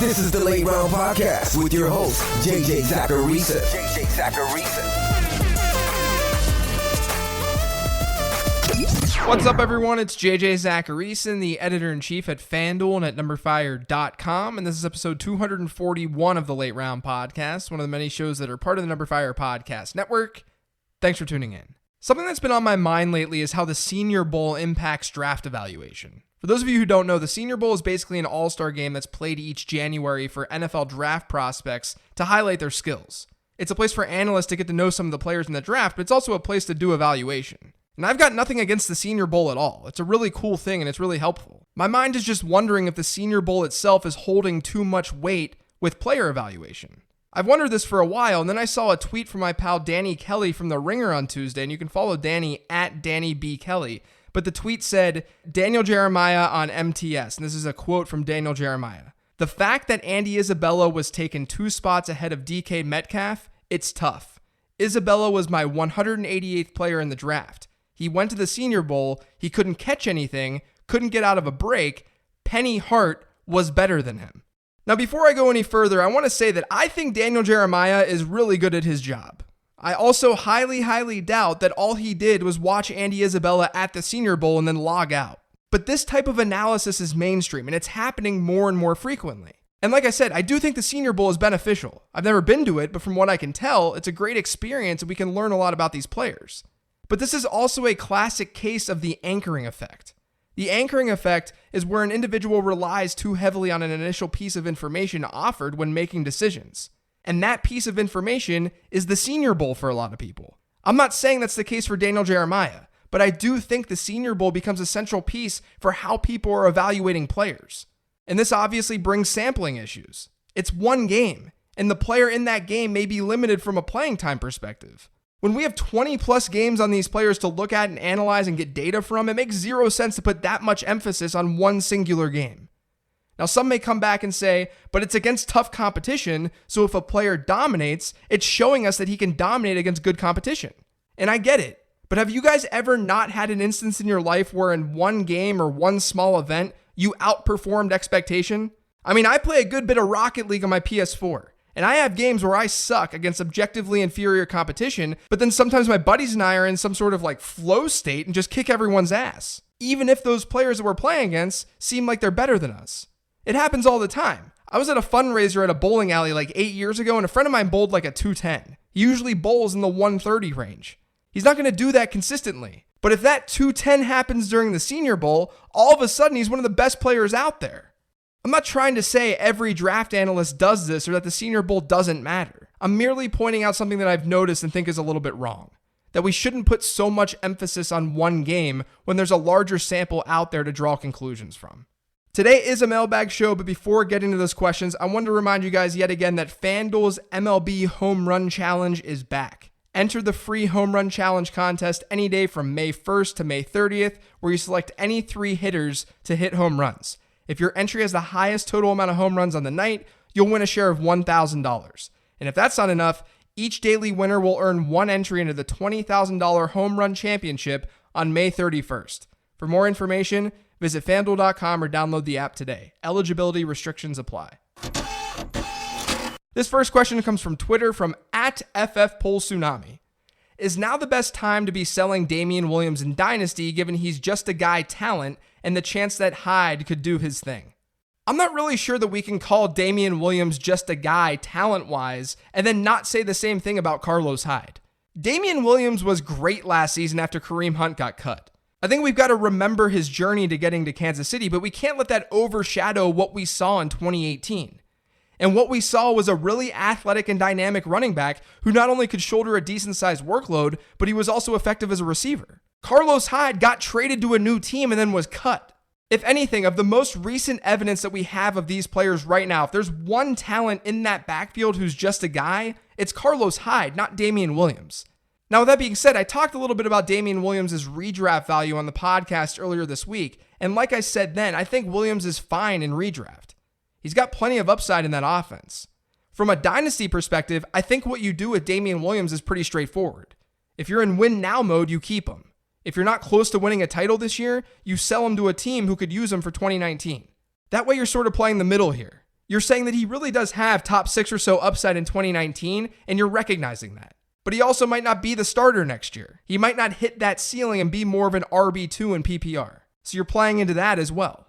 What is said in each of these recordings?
This is the Late Round Podcast with your host, JJ Zacharisa. What's up, everyone? It's JJ Zacharisa, the editor-in-chief at FanDuel and at NumberFire.com, and this is episode 241 of the Late Round Podcast, one of the many shows that are part of the NumberFire Podcast Network. Thanks for tuning in. Something that's been on my mind lately is how the Senior Bowl impacts draft evaluation. For those of you who don't know, the Senior Bowl is basically an all-star game that's played each January for NFL draft prospects to highlight their skills. It's a place for analysts to get to know some of the players in the draft, but it's also a place to do evaluation. And I've got nothing against the Senior Bowl at all. It's a really cool thing and it's really helpful. My mind is just wondering if the Senior Bowl itself is holding too much weight with player evaluation. I've wondered this for a while, and then I saw a tweet from my pal Danny Kelly from The Ringer on Tuesday, and you can follow Danny at Danny B. Kelly. But the tweet said, Daniel Jeremiah on MTS, and this is a quote from Daniel Jeremiah. The fact that Andy Isabella was taken 2 spots ahead of DK Metcalf, it's tough. Isabella was my 188th player in the draft. He went to the Senior Bowl, he couldn't catch anything, couldn't get out of a break. Penny Hart was better than him. Now, before I go any further, I want to say that I think Daniel Jeremiah is really good at his job. I also highly doubt that all he did was watch Andy Isabella at the Senior Bowl and then log out. But this type of analysis is mainstream, and it's happening more and more frequently. And like I said, I do think the Senior Bowl is beneficial. I've never been to it, but from what I can tell, it's a great experience and we can learn a lot about these players. But this is also a classic case of the anchoring effect. The anchoring effect is where an individual relies too heavily on an initial piece of information offered when making decisions. And that piece of information is the Senior Bowl for a lot of people. I'm not saying that's the case for Daniel Jeremiah, but I do think the Senior Bowl becomes a central piece for how people are evaluating players. And this obviously brings sampling issues. It's one game, and the player in that game may be limited from a playing time perspective. When we have 20 plus games on these players to look at and analyze and get data from, it makes zero sense to put that much emphasis on one singular game. Now, some may come back and say, but it's against tough competition, so if a player dominates, it's showing us that he can dominate against good competition. And I get it, but have you guys ever not had an instance in your life where in one game or one small event, you outperformed expectation? I mean, I play a good bit of Rocket League on my PS4, and I have games where I suck against objectively inferior competition, but then sometimes my buddies and I are in some sort of like flow state and just kick everyone's ass, even if those players that we're playing against seem like they're better than us. It happens all the time. I was at a fundraiser at a bowling alley like 8 years ago, and a friend of mine bowled like a 210. He usually bowls in the 130 range. He's not going to do that consistently. But if that 210 happens during the Senior Bowl, all of a sudden he's one of the best players out there. I'm not trying to say every draft analyst does this or that the Senior Bowl doesn't matter. I'm merely pointing out something that I've noticed and think is a little bit wrong. That we shouldn't put so much emphasis on one game when there's a larger sample out there to draw conclusions from. Today is a mailbag show, but before getting to those questions, I wanted to remind you guys yet again that FanDuel's MLB Home Run Challenge is back. Enter the free Home Run Challenge contest any day from May 1st to May 30th, where you select any 3 hitters to hit home runs. If your entry has the highest total amount of home runs on the night, you'll win a share of $1,000. And if that's not enough, each daily winner will earn 1 entry into the $20,000 Home Run Championship on May 31st. For more information, visit FanDuel.com or download the app today. Eligibility restrictions apply. This first question comes from Twitter from @FFPolTsunami. Is now the best time to be selling Damien Williams in Dynasty given he's just a guy talent and the chance that Hyde could do his thing? I'm not really sure that we can call Damien Williams just a guy talent-wise and then not say the same thing about Carlos Hyde. Damien Williams was great last season after Kareem Hunt got cut. I think we've got to remember his journey to getting to Kansas City, but we can't let that overshadow what we saw in 2018. And what we saw was a really athletic and dynamic running back who not only could shoulder a decent-sized workload, but he was also effective as a receiver. Carlos Hyde got traded to a new team and then was cut. If anything, of the most recent evidence that we have of these players right now, if there's one talent in that backfield who's just a guy, it's Carlos Hyde, not Damien Williams. Now, with that being said, I talked a little bit about Damien Williams' redraft value on the podcast earlier this week, and like I said then, I think Williams is fine in redraft. He's got plenty of upside in that offense. From a dynasty perspective, I think what you do with Damien Williams is pretty straightforward. If you're in win now mode, you keep him. If you're not close to winning a title this year, you sell him to a team who could use him for 2019. That way you're sort of playing the middle here. You're saying that he really does have top 6 or so upside in 2019, and you're recognizing that. But he also might not be the starter next year. He might not hit that ceiling and be more of an RB2 in PPR. So you're playing into that as well.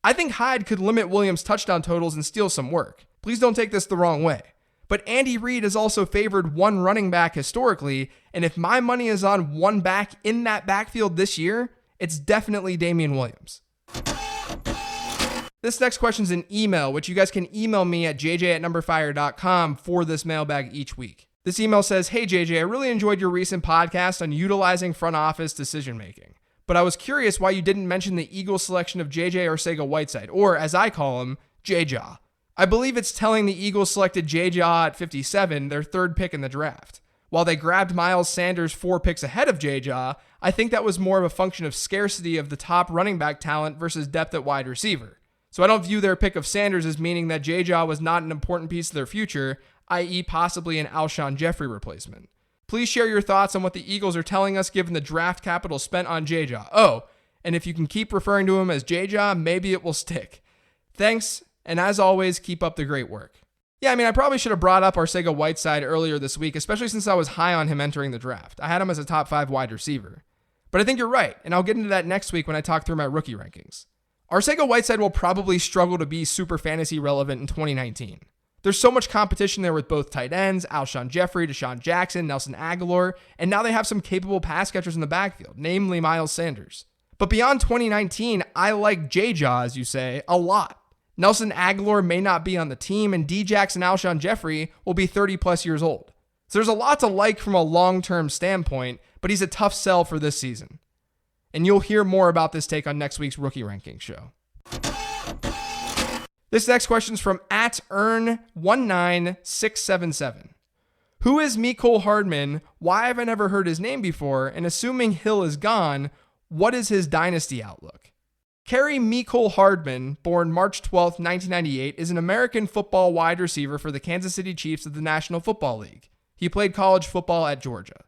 I think Hyde could limit Williams' touchdown totals and steal some work. Please don't take this the wrong way. But Andy Reid has also favored one running back historically, and if my money is on one back in that backfield this year, it's definitely Damien Williams. This next question is an email, which you guys can email me at jj@numberfire.com for this mailbag each week. This email says, "Hey JJ, I really enjoyed your recent podcast on utilizing front office decision making, but I was curious why you didn't mention the Eagles selection of JJ Arcega-Whiteside, or as I call him, J-Jaw. I believe it's telling the Eagles selected J-Jaw at 57, their third pick in the draft. While they grabbed Miles Sanders 4 picks ahead of J-Jaw, I think that was more of a function of scarcity of the top running back talent versus depth at wide receiver. So I don't view their pick of Sanders as meaning that J-Jaw was not an important piece of their future, i.e. possibly an Alshon Jeffrey replacement. Please share your thoughts on what the Eagles are telling us given the draft capital spent on J-Jaw. Oh, and if you can keep referring to him as J-Jaw, maybe it will stick. Thanks, and as always, keep up the great work." Yeah, I probably should have brought up Arcega-Whiteside earlier this week, especially since I was high on him entering the draft. I had him as a top 5 wide receiver. But I think you're right, and I'll get into that next week when I talk through my rookie rankings. Arcega-Whiteside will probably struggle to be super fantasy relevant in 2019. There's so much competition there with both tight ends, Alshon Jeffrey, Deshaun Jackson, Nelson Aguilar, and now they have some capable pass catchers in the backfield, namely Miles Sanders. But beyond 2019, I like J-Jaw, as you say, a lot. Nelson Aguilar may not be on the team, and D-Jax and Alshon Jeffrey will be 30 plus years old. So there's a lot to like from a long-term standpoint, but he's a tough sell for this season. And you'll hear more about this take on next week's Rookie Ranking show. This next question is from @earn19677. Who is Mecole Hardman? Why have I never heard his name before? And assuming Hill is gone, what is his dynasty outlook? Kerry Mecole Hardman, born March 12, 1998, is an American football wide receiver for the Kansas City Chiefs of the National Football League. He played college football at Georgia.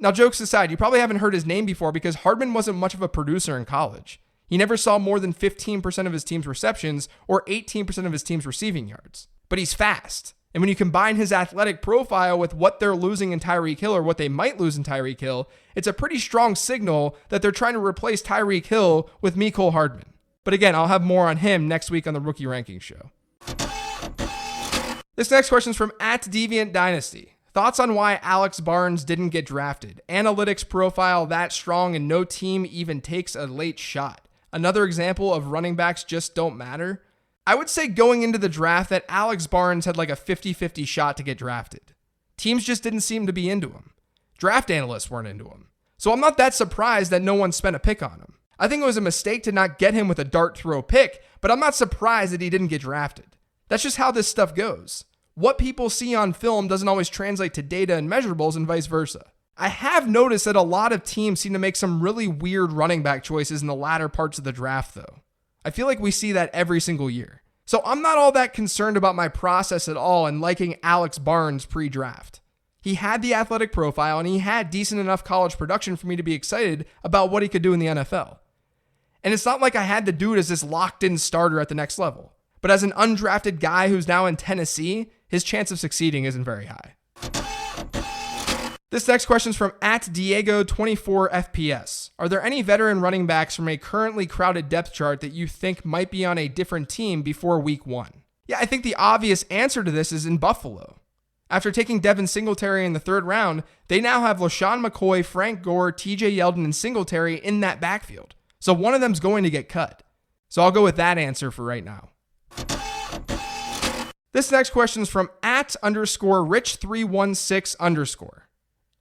Now, jokes aside, you probably haven't heard his name before because Hardman wasn't much of a producer in college. He never saw more than 15% of his team's receptions or 18% of his team's receiving yards. But he's fast. And when you combine his athletic profile with what they're losing in Tyreek Hill or what they might lose in Tyreek Hill, it's a pretty strong signal that they're trying to replace Tyreek Hill with Mecole Hardman. But again, I'll have more on him next week on the Rookie Ranking show. This next question is from @DeviantDynasty. Thoughts on why Alex Barnes didn't get drafted? Analytics profile that strong and no team even takes a late shot. Another example of running backs just don't matter. I would say going into the draft that Alex Barnes had like a 50-50 shot to get drafted. Teams just didn't seem to be into him. Draft analysts weren't into him. So I'm not that surprised that no one spent a pick on him. I think it was a mistake to not get him with a dart throw pick, but I'm not surprised that he didn't get drafted. That's just how this stuff goes. What people see on film doesn't always translate to data and measurables and vice versa. I have noticed that a lot of teams seem to make some really weird running back choices in the latter parts of the draft, though. I feel like we see that every single year. So I'm not all that concerned about my process at all in liking Alex Barnes pre-draft. He had the athletic profile and he had decent enough college production for me to be excited about what he could do in the NFL. And it's not like I had the dude as this locked-in starter at the next level. But as an undrafted guy who's now in Tennessee, his chance of succeeding isn't very high. This next question is from @Diego24FPS. Are there any veteran running backs from a currently crowded depth chart that you think might be on a different team before week 1? Yeah, I think the obvious answer to this is in Buffalo. After taking Devin Singletary in the 3rd round, they now have LaShawn McCoy, Frank Gore, TJ Yeldon, and Singletary in that backfield. So one of them's going to get cut. So I'll go with that answer for right now. This next question is from @_Rich316_.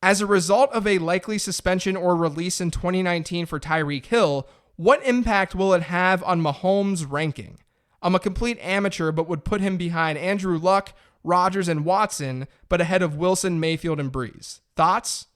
As a result of a likely suspension or release in 2019 for Tyreek Hill, what impact will it have on Mahomes' ranking? I'm a complete amateur, but would put him behind Andrew Luck, Rodgers, and Watson, but ahead of Wilson, Mayfield, and Breeze. Thoughts?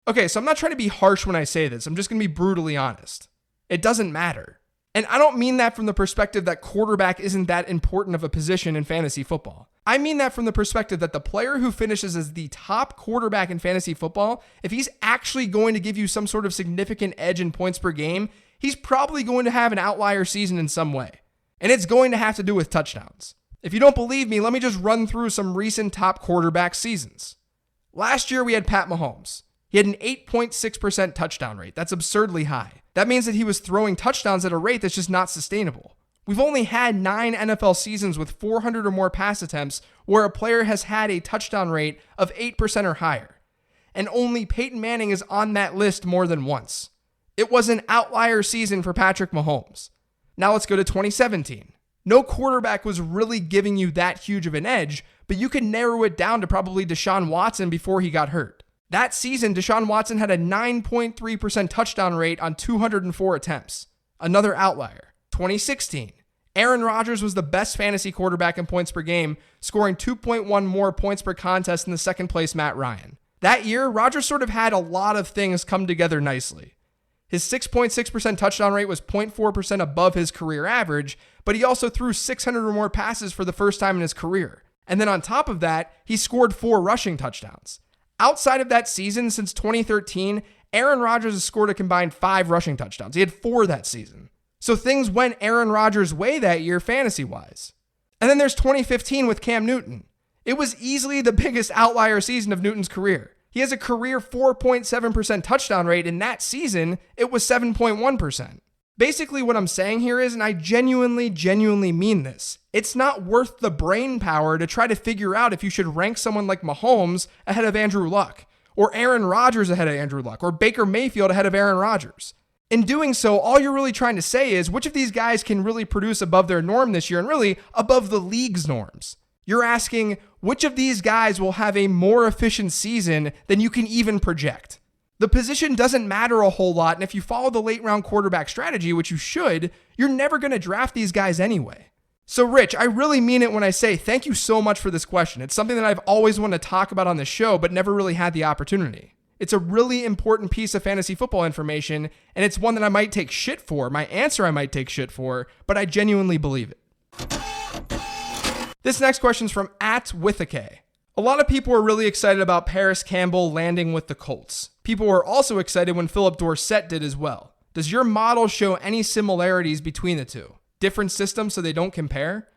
Okay, so I'm not trying to be harsh when I say this. I'm just going to be brutally honest. It doesn't matter. And I don't mean that from the perspective that quarterback isn't that important of a position in fantasy football. I mean that from the perspective that the player who finishes as the top quarterback in fantasy football, if he's actually going to give you some sort of significant edge in points per game, he's probably going to have an outlier season in some way. And it's going to have to do with touchdowns. If you don't believe me, let me just run through some recent top quarterback seasons. Last year, we had Pat Mahomes. He had an 8.6% touchdown rate. That's absurdly high. That means that he was throwing touchdowns at a rate that's just not sustainable. We've only had 9 NFL seasons with 400 or more pass attempts where a player has had a touchdown rate of 8% or higher. And only Peyton Manning is on that list more than once. It was an outlier season for Patrick Mahomes. Now let's go to 2017. No quarterback was really giving you that huge of an edge, but you can narrow it down to probably Deshaun Watson before he got hurt. That season, Deshaun Watson had a 9.3% touchdown rate on 204 attempts. Another outlier. 2016. Aaron Rodgers was the best fantasy quarterback in points per game, scoring 2.1 more points per contest than the second place Matt Ryan. That year, Rodgers sort of had a lot of things come together nicely. His 6.6% touchdown rate was 0.4% above his career average, but he also threw 600 or more passes for the first time in his career. And then on top of that, he scored 4 rushing touchdowns. Outside of that season, since 2013, Aaron Rodgers has scored a combined 5 rushing touchdowns. He had 4 that season. So things went Aaron Rodgers' way that year fantasy-wise. And then there's 2015 with Cam Newton. It was easily the biggest outlier season of Newton's career. He has a career 4.7% touchdown rate. In that season, it was 7.1%. Basically what I'm saying here is, and I genuinely mean this, it's not worth the brain power to try to figure out if you should rank someone like Mahomes ahead of Andrew Luck, or Aaron Rodgers ahead of Andrew Luck, or Baker Mayfield ahead of Aaron Rodgers. In doing so, all you're really trying to say is which of these guys can really produce above their norm this year and really above the league's norms. You're asking which of these guys will have a more efficient season than you can even project. The position doesn't matter a whole lot, and if you follow the late round quarterback strategy, which you should, you're never going to draft these guys anyway. So Rich, I really mean it when I say thank you so much for this question. It's something that I've always wanted to talk about on the show, but never really had the opportunity. It's a really important piece of fantasy football information, and it's one that I might take shit for. My answer I might take shit for, but I genuinely believe it. This next question is from @withak. A lot of people were really excited about Paris Campbell landing with the Colts. People were also excited when Philip Dorsett did as well. Does your model show any similarities between the two? Different systems so they don't compare?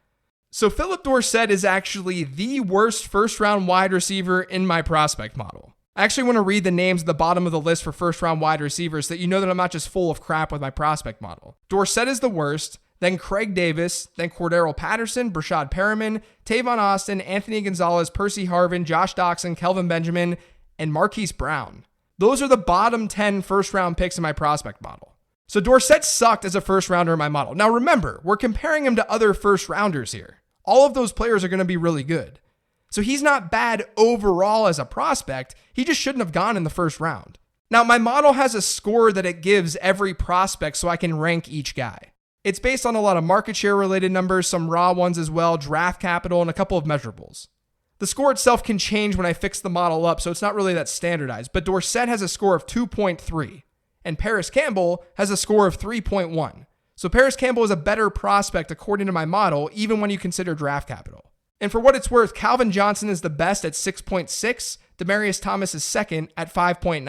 So Philip Dorsett is actually the worst first-round wide receiver in my prospect model. I actually want to read the names at the bottom of the list for first-round wide receivers so that you know that I'm not just full of crap with my prospect model. Dorsett is the worst, then Craig Davis, then Cordero Patterson, Brashad Perriman, Tavon Austin, Anthony Gonzalez, Percy Harvin, Josh Doxson, Kelvin Benjamin, and Marquise Brown. Those are the bottom 10 first-round picks in my prospect model. So Dorsett sucked as a first-rounder in my model. Now remember, we're comparing him to other first-rounders here. All of those players are going to be really good. So he's not bad overall as a prospect. He just shouldn't have gone in the first round. Now, my model has a score that it gives every prospect so I can rank each guy. It's based on a lot of market share related numbers, some raw ones as well, draft capital, and a couple of measurables. The score itself can change when I fix the model up, so it's not really that standardized, but Dorsett has a score of 2.3, and Paris Campbell has a score of 3.1. So Paris Campbell is a better prospect according to my model, even when you consider draft capital. And for what it's worth, Calvin Johnson is the best at 6.6, Demaryius Thomas is second at 5.9,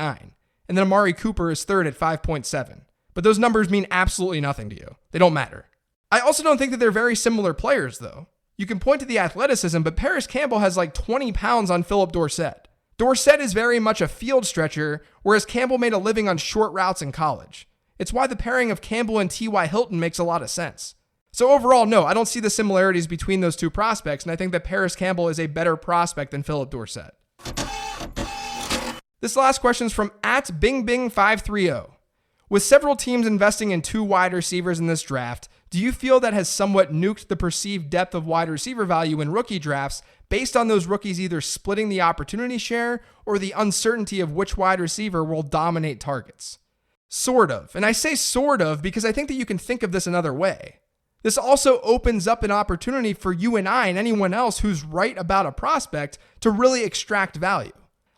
and then Amari Cooper is third at 5.7. But those numbers mean absolutely nothing to you. They don't matter. I also don't think that they're very similar players, though. You can point to the athleticism, but Paris Campbell has like 20 pounds on Philip Dorsett. Dorsett is very much a field stretcher, whereas Campbell made a living on short routes in college. It's why the pairing of Campbell and T.Y. Hilton makes a lot of sense. So overall, no, I don't see the similarities between those two prospects, and I think that Paris Campbell is a better prospect than Philip Dorsett. This last question is from @BingBing530. With several teams investing in 2 wide receivers in this draft, do you feel that has somewhat nuked the perceived depth of wide receiver value in rookie drafts based on those rookies either splitting the opportunity share or the uncertainty of which wide receiver will dominate targets? Sort of. And I say sort of because I think that you can think of this another way. This also opens up an opportunity for you and I and anyone else who's right about a prospect to really extract value.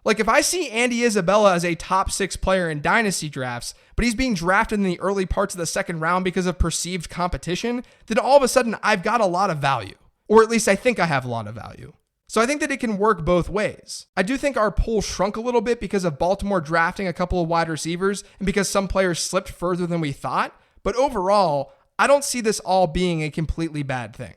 Like if I see Andy Isabella as a top 6 player in dynasty drafts, but he's being drafted in the early parts of the second round because of perceived competition, then all of a sudden I've got a lot of value. Or at least I think I have a lot of value. So I think that it can work both ways. I do think our pool shrunk a little bit because of Baltimore drafting a couple of wide receivers and because some players slipped further than we thought. But overall, I don't see this all being a completely bad thing.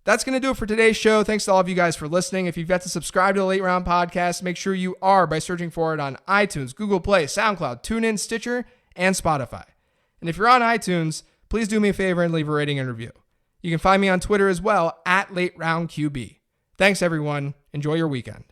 That's going to do it for today's show. Thanks to all of you guys for listening. If you've yet to subscribe to the Late Round Podcast, make sure you are by searching for it on iTunes, Google Play, SoundCloud, TuneIn, Stitcher, and Spotify. And if you're on iTunes, please do me a favor and leave a rating and review. You can find me on Twitter as well, @LateRoundQB. Thanks, everyone. Enjoy your weekend.